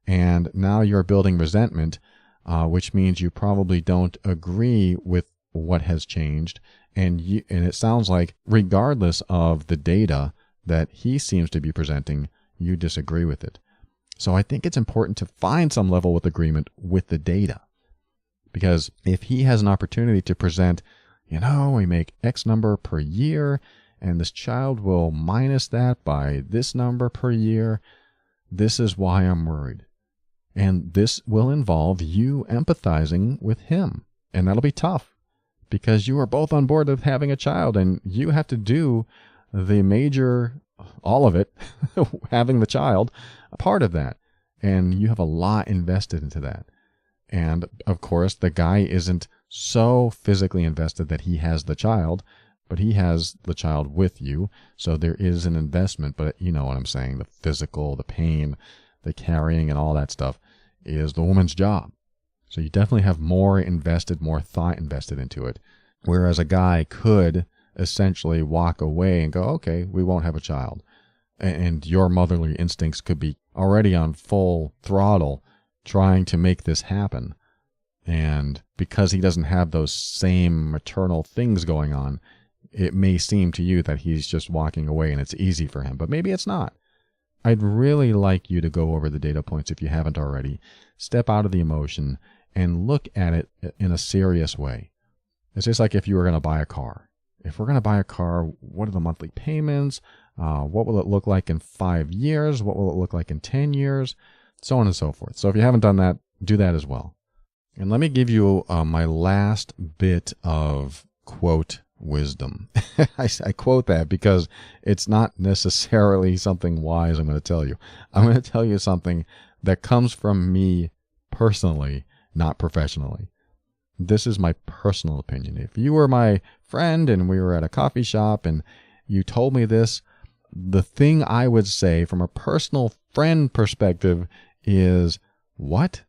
and now you're building resentment, which means you probably don't agree with what has changed. And it sounds like regardless of the data that he seems to be presenting, you disagree with it. So I think it's important to find some level of agreement with the data. Because if he has an opportunity to present, we make X number per year, and this child will minus that by this number per year, this is why I'm worried. And this will involve you empathizing with him. And that'll be tough, because you are both on board with having a child, and you have to do the major, all of it, having the child, a part of that. And you have a lot invested into that. And of course, the guy isn't so physically invested that he has the child, but he has the child with you. So there is an investment, but you know what I'm saying. The physical, the pain, the carrying and all that stuff is the woman's job. So you definitely have more invested, more thought invested into it. Whereas a guy could essentially walk away and go, okay, we won't have a child. And your motherly instincts could be already on full throttle trying to make this happen. And because he doesn't have those same maternal things going on, it may seem to you that he's just walking away and it's easy for him, but maybe it's not. I'd really like you to go over the data points if you haven't already. Step out of the emotion and look at it in a serious way. It's just like if you were going to buy a car. If we're going to buy a car, what are the monthly payments? What will it look like in 5 years? What will it look like in 10 years? So on and so forth. So if you haven't done that, do that as well. And let me give you my last bit of quote wisdom. I quote that because it's not necessarily something wise I'm going to tell you. I'm going to tell you something that comes from me personally, not professionally. This is my personal opinion. If you were my friend and we were at a coffee shop and you told me this, the thing I would say from a personal friend perspective is, what?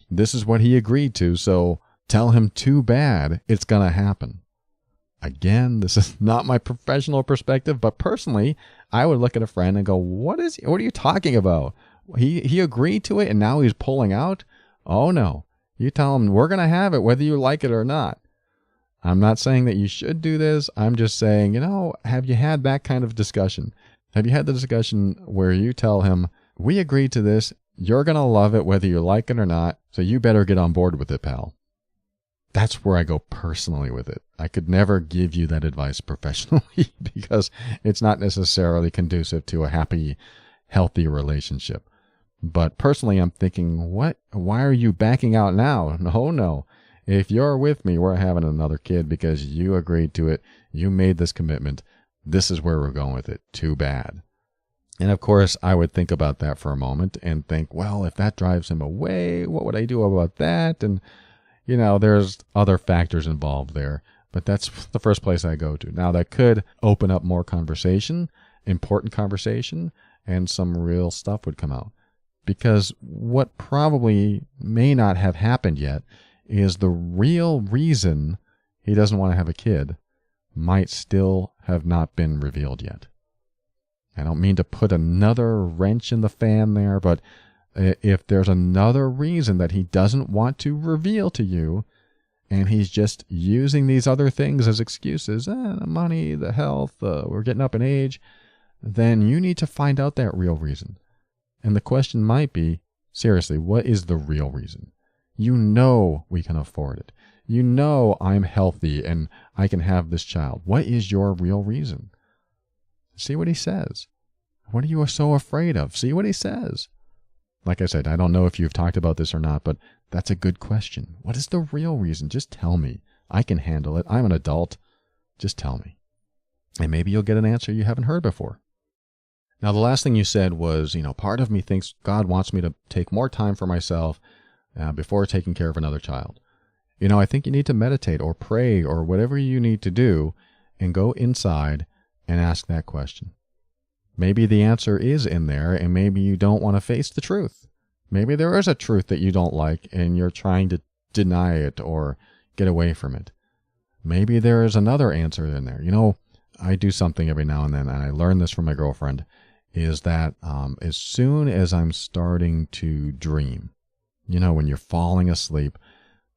This is what he agreed to, so tell him too bad, it's going to happen. Again, this is not my professional perspective, but personally, I would look at a friend and go, what are you talking about? He agreed to it and now he's pulling out? Oh no. You tell him we're going to have it whether you like it or not. I'm not saying that you should do this. I'm just saying, have you had that kind of discussion? Have you had the discussion where you tell him, we agreed to this, you're going to love it whether you like it or not, so you better get on board with it, pal. That's where I go personally with it. I could never give you that advice professionally because it's not necessarily conducive to a happy, healthy relationship. But personally, I'm thinking, what? Why are you backing out now? No. If you're with me, we're having another kid because you agreed to it. You made this commitment. This is where we're going with it. Too bad. And of course, I would think about that for a moment and think, well, if that drives him away, what would I do about that? And, there's other factors involved there. But that's the first place I go to. Now, that could open up more conversation, important conversation, and some real stuff would come out. Because what probably may not have happened yet is the real reason he doesn't want to have a kid might still have not been revealed yet. I don't mean to put another wrench in the fan there, but if there's another reason that he doesn't want to reveal to you, and he's just using these other things as excuses, the money, the health, we're getting up in age, then you need to find out that real reason. And the question might be, seriously, what is the real reason? You know we can afford it. You know I'm healthy and I can have this child. What is your real reason? See what he says. What are you so afraid of? See what he says. Like I said, I don't know if you've talked about this or not, but that's a good question. What is the real reason? Just tell me. I can handle it. I'm an adult. Just tell me. And maybe you'll get an answer you haven't heard before. Now, the last thing you said was, part of me thinks God wants me to take more time for myself before taking care of another child. I think you need to meditate or pray or whatever you need to do and go inside and ask that question. Maybe the answer is in there and maybe you don't want to face the truth. Maybe there is a truth that you don't like and you're trying to deny it or get away from it. Maybe there is another answer in there. I do something every now and then, and I learned this from my girlfriend, is that as soon as I'm starting to dream, when you're falling asleep,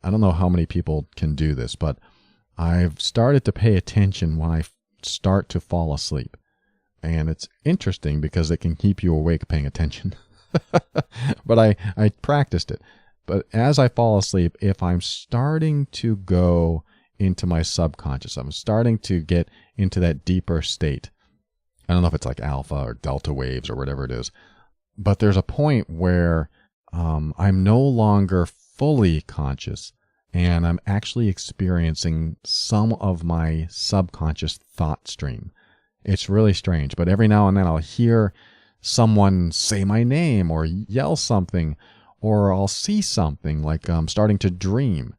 I don't know how many people can do this, but I've started to pay attention when I start to fall asleep. And it's interesting because it can keep you awake paying attention. But I practiced it. But as I fall asleep, if I'm starting to go into my subconscious, I'm starting to get into that deeper state. I don't know if it's like alpha or delta waves or whatever it is. But there's a point where I'm no longer fully conscious and I'm actually experiencing some of my subconscious thought stream. It's really strange, but every now and then I'll hear someone say my name or yell something, or I'll see something like I'm starting to dream.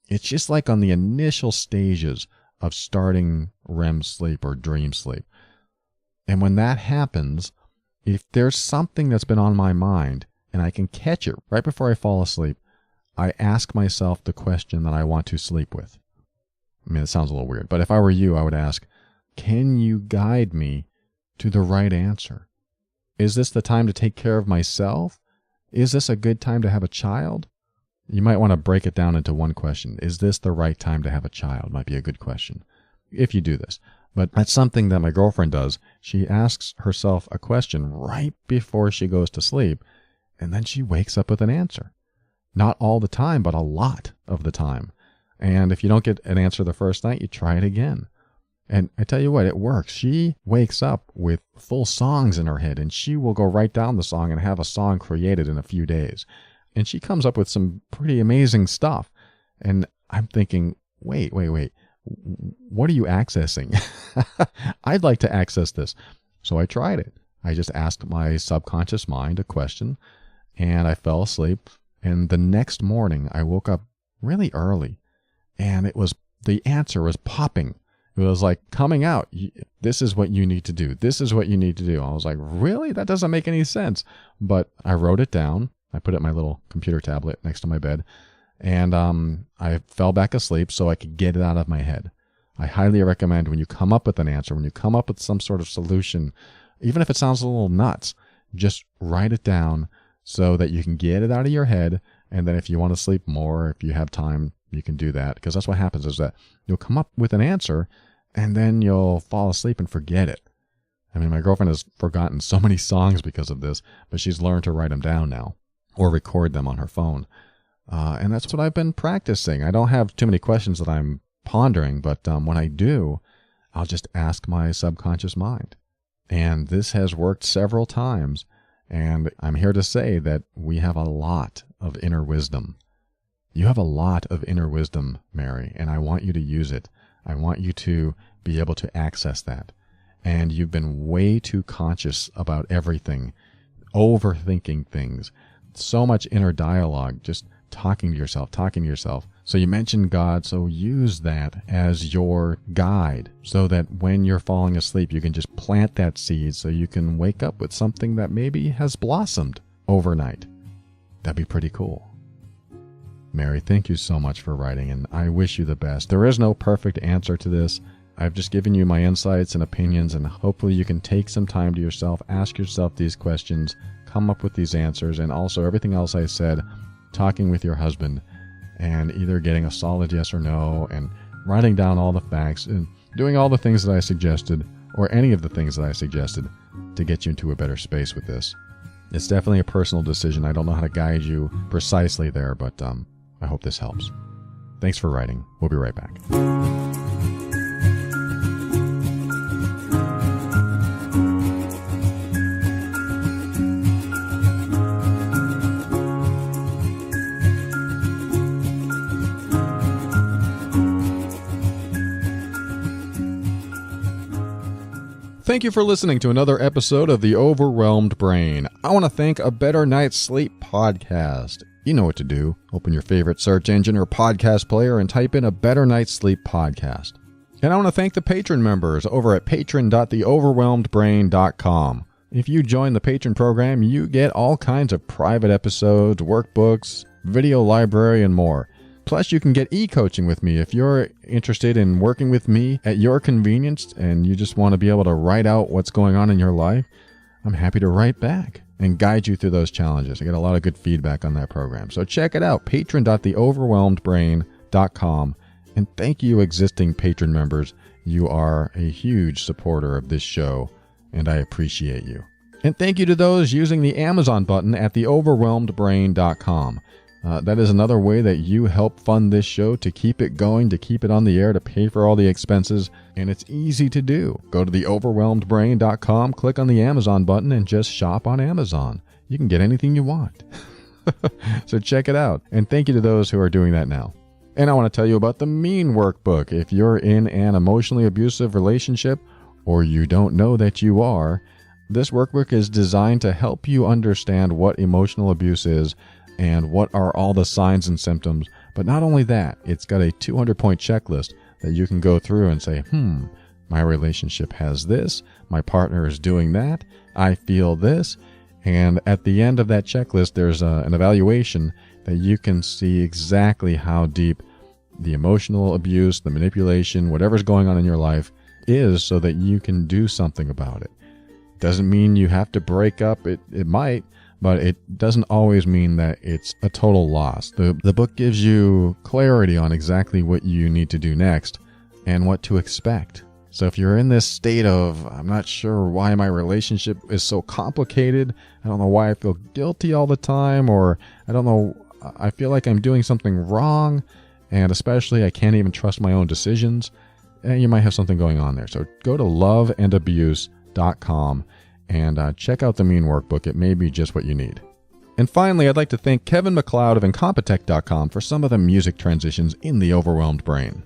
It's just like on the initial stages of starting REM sleep or dream sleep. And when that happens, if there's something that's been on my mind and I can catch it right before I fall asleep, I ask myself the question that I want to sleep with. I mean, it sounds a little weird, but if I were you, I would ask, can you guide me to the right answer? Is this the time to take care of myself? Is this a good time to have a child? You might want to break it down into one question. Is this the right time to have a child? Might be a good question if you do this. But that's something that my girlfriend does. She asks herself a question right before she goes to sleep, and then she wakes up with an answer. Not all the time, but a lot of the time. And if you don't get an answer the first night, you try it again. And I tell you what, it works. She wakes up with full songs in her head, and she will go write down the song and have a song created in a few days. And she comes up with some pretty amazing stuff. And I'm thinking, wait. What are you accessing? I'd like to access this. So I tried it. I just asked my subconscious mind a question, and I fell asleep. And the next morning, I woke up really early, and the answer was popping. It was like coming out. This is what you need to do. This is what you need to do. I was like, really? That doesn't make any sense. But I wrote it down. I put it in my little computer tablet next to my bed. And I fell back asleep so I could get it out of my head. I highly recommend when you come up with an answer, when you come up with some sort of solution, even if it sounds a little nuts, just write it down so that you can get it out of your head. And then if you want to sleep more, if you have time, you can do that. Because that's what happens is that you'll come up with an answer and then you'll fall asleep and forget it. I mean, my girlfriend has forgotten so many songs because of this, but she's learned to write them down now or record them on her phone. And that's what I've been practicing. I don't have too many questions that I'm pondering, but when I do, I'll just ask my subconscious mind. And this has worked several times. And I'm here to say that we have a lot of inner wisdom. You have a lot of inner wisdom, Mary, and I want you to use it. I want you to be able to access that. And you've been way too conscious about everything, overthinking things, so much inner dialogue, just talking to yourself. So you mentioned God, so use that as your guide so that when you're falling asleep, you can just plant that seed so you can wake up with something that maybe has blossomed overnight. That'd be pretty cool. Mary, thank you so much for writing, and I wish you the best. There is no perfect answer to this. I've just given you my insights and opinions, and hopefully you can take some time to yourself, ask yourself these questions, come up with these answers, and also everything else I said, talking with your husband, and either getting a solid yes or no, and writing down all the facts, and doing all the things that I suggested, or any of the things that I suggested, to get you into a better space with this. It's definitely a personal decision. I don't know how to guide you precisely there, but I hope this helps. Thanks for writing. We'll be right back. Thank you for listening to another episode of The Overwhelmed Brain. I want to thank A Better Night's Sleep podcast. You know what to do. Open your favorite search engine or podcast player and type in A Better Night's Sleep podcast. And I want to thank the patron members over at patron.theoverwhelmedbrain.com. If you join the patron program, you get all kinds of private episodes, workbooks, video library, and more. Plus, you can get e-coaching with me if you're interested in working with me at your convenience and you just want to be able to write out what's going on in your life. I'm happy to write back and guide you through those challenges. I get a lot of good feedback on that program. So check it out, patron.theoverwhelmedbrain.com. And thank you, existing patron members. You are a huge supporter of this show, and I appreciate you. And thank you to those using the Amazon button at theoverwhelmedbrain.com. That is another way that you help fund this show to keep it going, to keep it on the air, to pay for all the expenses, and it's easy to do. Go to theoverwhelmedbrain.com, click on the Amazon button, and just shop on Amazon. You can get anything you want. So check it out, and thank you to those who are doing that now. And I want to tell you about the Mean Workbook. If you're in an emotionally abusive relationship, or you don't know that you are, this workbook is designed to help you understand what emotional abuse is and what are all the signs and symptoms. But not only that, it's got a 200-point checklist that you can go through and say, my relationship has this, my partner is doing that, I feel this. And at the end of that checklist, there's an evaluation that you can see exactly how deep the emotional abuse, the manipulation, whatever's going on in your life is, so that you can do something about it. Doesn't mean you have to break up. It might, but it doesn't always mean that it's a total loss. The book gives you clarity on exactly what you need to do next and what to expect. So if you're in this state of, I'm not sure why my relationship is so complicated, I don't know why I feel guilty all the time, or I don't know, I feel like I'm doing something wrong, and especially I can't even trust my own decisions, you might have something going on there. So go to loveandabuse.com and check out the Mean Workbook. It may be just what you need. And finally, I'd like to thank Kevin MacLeod of Incompetech.com for some of the music transitions in The Overwhelmed Brain.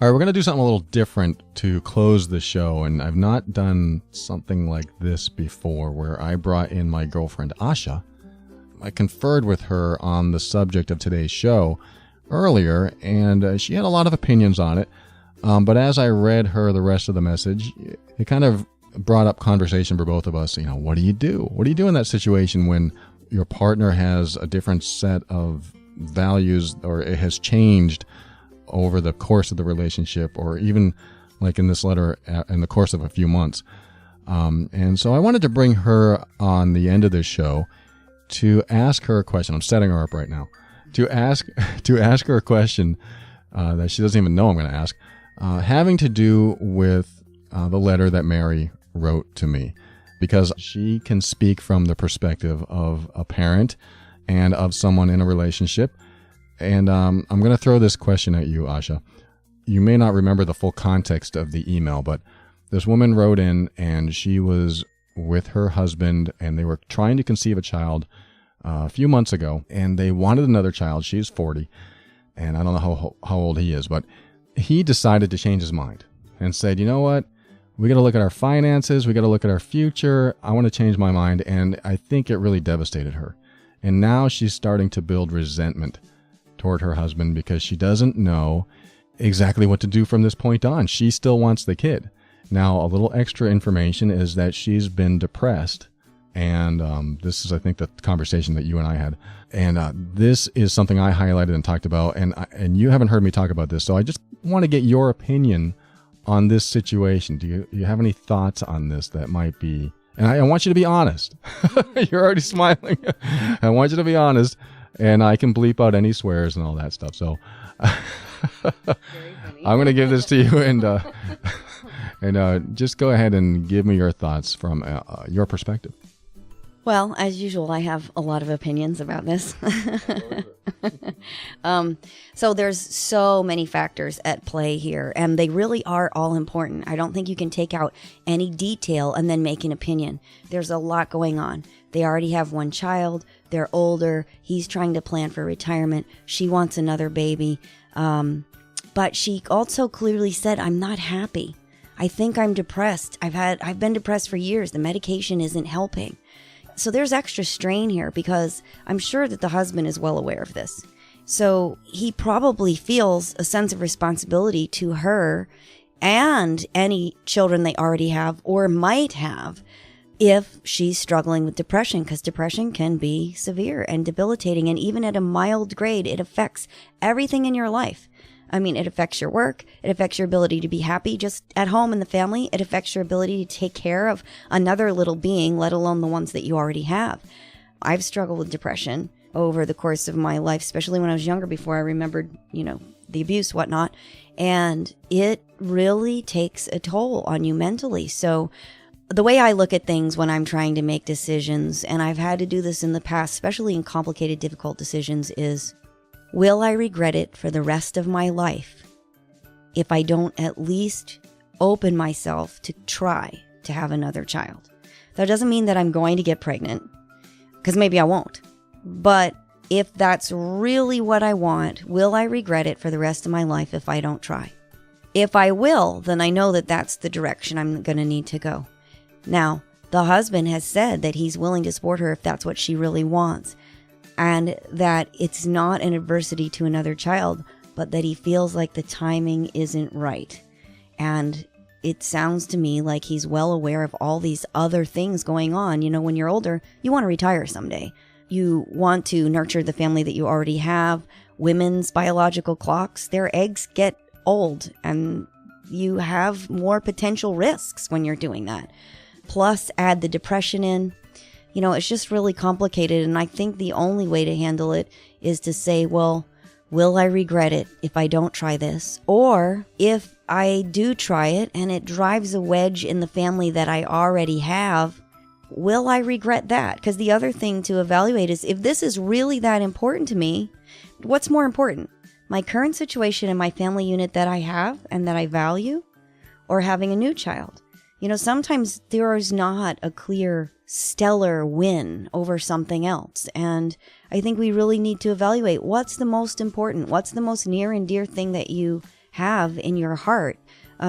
All right, we're going to do something a little different to close the show, and I've not done something like this before where I brought in my girlfriend Asha. I conferred with her on the subject of today's show earlier, and she had a lot of opinions on it, but as I read her the rest of the message, it kind of brought up conversation for both of us. You know, what do you do? What do you do in that situation when your partner has a different set of values, or it has changed over the course of the relationship, or even like in this letter, in the course of a few months. And so I wanted to bring her on the end of this show to ask her a question. I'm setting her up right now to ask her a question that she doesn't even know I'm going to ask, having to do with the letter that Mary wrote to me, because she can speak from the perspective of a parent and of someone in a relationship. And I'm going to throw this question at you, Asha. You may not remember the full context of the email, but this woman wrote in, and she was with her husband, and they were trying to conceive a child a few months ago, and they wanted another child. She's 40, and I don't know how old he is, but he decided to change his mind and said, you know what? We got to look at our finances. We got to look at our future. I want to change my mind. And I think it really devastated her. And now she's starting to build resentment toward her husband because she doesn't know exactly what to do from this point on. She still wants the kid. Now, a little extra information is that she's been depressed. And this is, I think, the conversation that you and I had. And this is something I highlighted and talked about. And you haven't heard me talk about this. So I just want to get your opinion on this situation. Do you have any thoughts on this that might be... And I want you to be honest. You're already smiling. I want you to be honest. And I can bleep out any swears and all that stuff. So I'm going to give this to you and just go ahead and give me your thoughts from your perspective. Well, as usual, I have a lot of opinions about this. So there's so many factors at play here, and they really are all important. I don't think you can take out any detail and then make an opinion. There's a lot going on. They already have one child. They're older. He's trying to plan for retirement. She wants another baby. But she also clearly said, I'm not happy. I think I'm depressed. I've been depressed for years. The medication isn't helping. So there's extra strain here because I'm sure that the husband is well aware of this. So he probably feels a sense of responsibility to her and any children they already have or might have if she's struggling with depression, because depression can be severe and debilitating. And even at a mild grade, it affects everything in your life. I mean, it affects your work. It affects your ability to be happy just at home in the family. It affects your ability to take care of another little being, let alone the ones that you already have. I've struggled with depression over the course of my life, especially when I was younger, before I remembered, the abuse, whatnot. And it really takes a toll on you mentally. So the way I look at things when I'm trying to make decisions, and I've had to do this in the past, especially in complicated, difficult decisions, is, will I regret it for the rest of my life if I don't at least open myself to try to have another child? That doesn't mean that I'm going to get pregnant, because maybe I won't. But if that's really what I want, will I regret it for the rest of my life if I don't try? If I will, then I know that that's the direction I'm going to need to go. Now, the husband has said that he's willing to support her if that's what she really wants, and that it's not an adversity to another child, but that he feels like the timing isn't right. And it sounds to me like he's well aware of all these other things going on. When you're older, you want to retire someday. You want to nurture the family that you already have. Women's biological clocks, their eggs get old, and you have more potential risks when you're doing that. Plus, add the depression in. It's just really complicated. And I think the only way to handle it is to say, well, will I regret it if I don't try this? Or if I do try it and it drives a wedge in the family that I already have, will I regret that? Because the other thing to evaluate is, if this is really that important to me, what's more important? My current situation and my family unit that I have and that I value, or having a new child? Sometimes there is not a clear stellar win over something else. And I think we really need to evaluate what's the most important, what's the most near and dear thing that you have in your heart.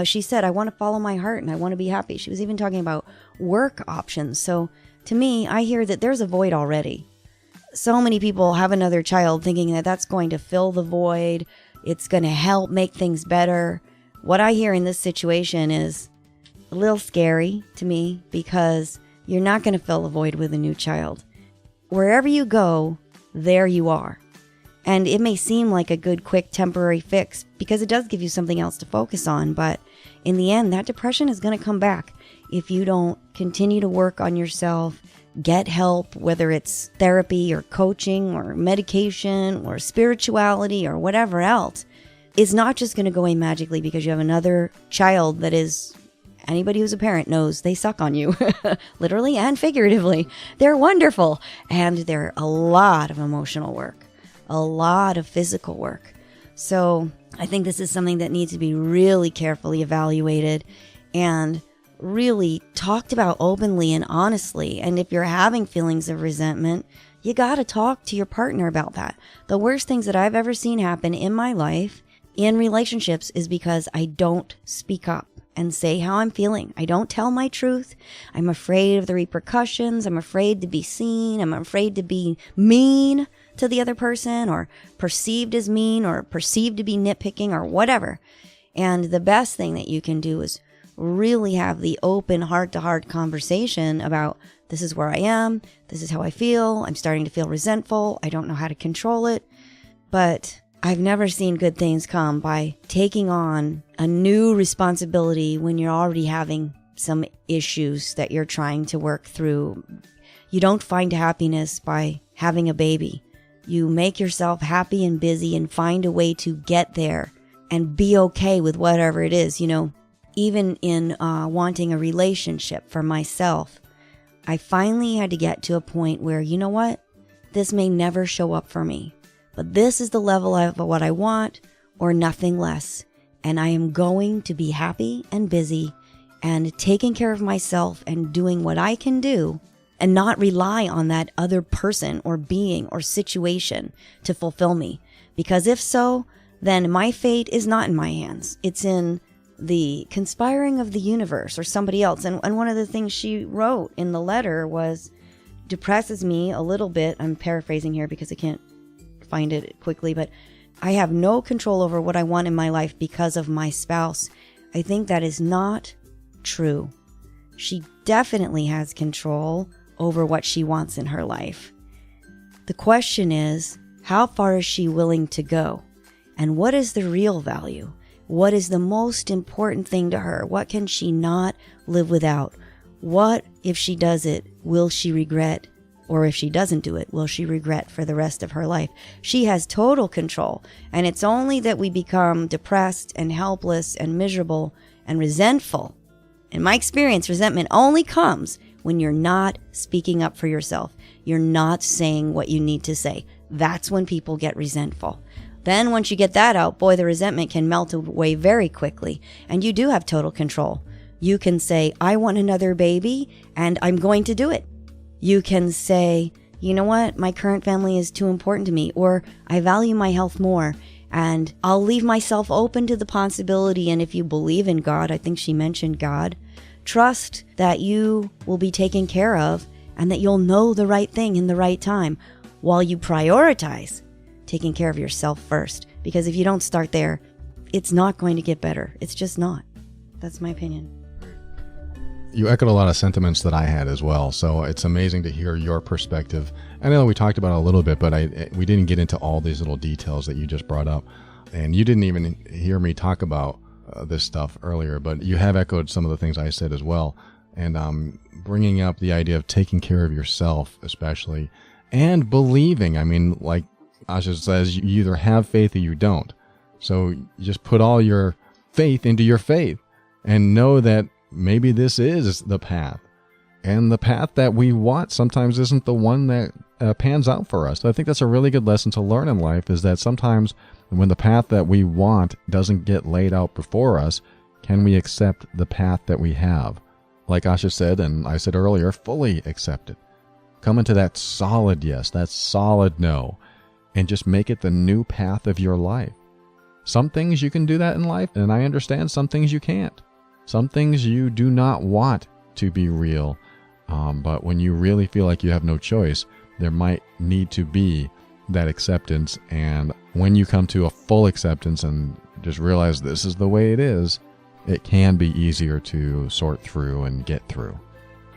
She said, I want to follow my heart and I want to be happy. She was even talking about work options. So to me, I hear that there's a void already. So many people have another child thinking that that's going to fill the void. It's going to help make things better. What I hear in this situation is a little scary to me, because you're not going to fill the void with a new child. Wherever you go, there you are. And it may seem like a good, quick, temporary fix because it does give you something else to focus on. But in the end, that depression is going to come back if you don't continue to work on yourself, get help, whether it's therapy or coaching or medication or spirituality or whatever else. It's not just going to go away magically because you have another child that is... Anybody who's a parent knows they suck on you, literally and figuratively. They're wonderful. And they're a lot of emotional work, a lot of physical work. So I think this is something that needs to be really carefully evaluated and really talked about openly and honestly. And if you're having feelings of resentment, you got to talk to your partner about that. The worst things that I've ever seen happen in my life in relationships is because I don't speak up and say how I'm feeling. I don't tell my truth. I'm afraid of the repercussions. I'm afraid to be seen. I'm afraid to be mean to the other person, or perceived as mean, or perceived to be nitpicking, or whatever. And the best thing that you can do is really have the open heart-to-heart conversation about, this is where I am. This is how I feel. I'm starting to feel resentful. I don't know how to control it. But I've never seen good things come by taking on a new responsibility when you're already having some issues that you're trying to work through. You don't find happiness by having a baby. You make yourself happy and busy and find a way to get there and be okay with whatever it is. Even in wanting a relationship for myself, I finally had to get to a point where, you know what? This may never show up for me. But this is the level of what I want, or nothing less. And I am going to be happy and busy and taking care of myself and doing what I can do, and not rely on that other person or being or situation to fulfill me. Because if so, then my fate is not in my hands. It's in the conspiring of the universe or somebody else. And one of the things she wrote in the letter was, depresses me a little bit. I'm paraphrasing here because I can't find it quickly, but I have no control over what I want in my life because of my spouse. I think that is not true. She definitely has control over what she wants in her life. The question is, how far is she willing to go? And what is the real value? What is the most important thing to her? What can she not live without? What, if she does it, will she regret? Or if she doesn't do it, will she regret for the rest of her life? She has total control. And it's only that we become depressed and helpless and miserable and resentful. In my experience, resentment only comes when you're not speaking up for yourself. You're not saying what you need to say. That's when people get resentful. Then once you get that out, boy, the resentment can melt away very quickly. And you do have total control. You can say, I want another baby and I'm going to do it. You can say, you know what, my current family is too important to me, or I value my health more, and I'll leave myself open to the possibility. And if you believe in God, I think she mentioned God, trust that you will be taken care of and that you'll know the right thing in the right time, while you prioritize taking care of yourself first. Because if you don't start there, it's not going to get better. It's just not. That's my opinion. You echoed a lot of sentiments that I had as well, so it's amazing to hear your perspective. I know we talked about it a little bit, but we didn't get into all these little details that you just brought up. And you didn't even hear me talk about this stuff earlier, but you have echoed some of the things I said as well. and bringing up the idea of taking care of yourself, especially, and believing. I mean, like Asha says, you either have faith or you don't. So you just put all your faith into your faith and know that maybe this is the path. And the path that we want sometimes isn't the one that pans out for us. So I think that's a really good lesson to learn in life, is that sometimes when the path that we want doesn't get laid out before us, can we accept the path that we have? Like Asha said, and I said earlier, fully accept it. Come into that solid yes, that solid no, and just make it the new path of your life. Some things you can do that in life, and I understand some things you can't. Some things you do not want to be real, but when you really feel like you have no choice, there might need to be that acceptance. And when you come to a full acceptance and just realize this is the way it is, it can be easier to sort through and get through.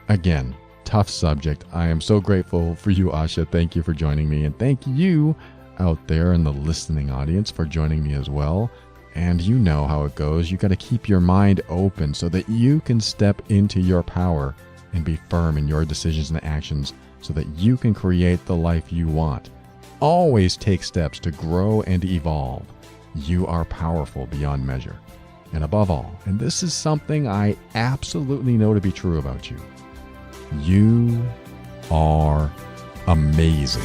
Again, tough subject. I am so grateful for you, Asha. Thank you for joining me. And thank you out there in the listening audience for joining me as well. And you know how it goes. You got to keep your mind open so that you can step into your power and be firm in your decisions and actions so that you can create the life you want. Always take steps to grow and evolve. You are powerful beyond measure. And above all, and this is something I absolutely know to be true about you, you are amazing.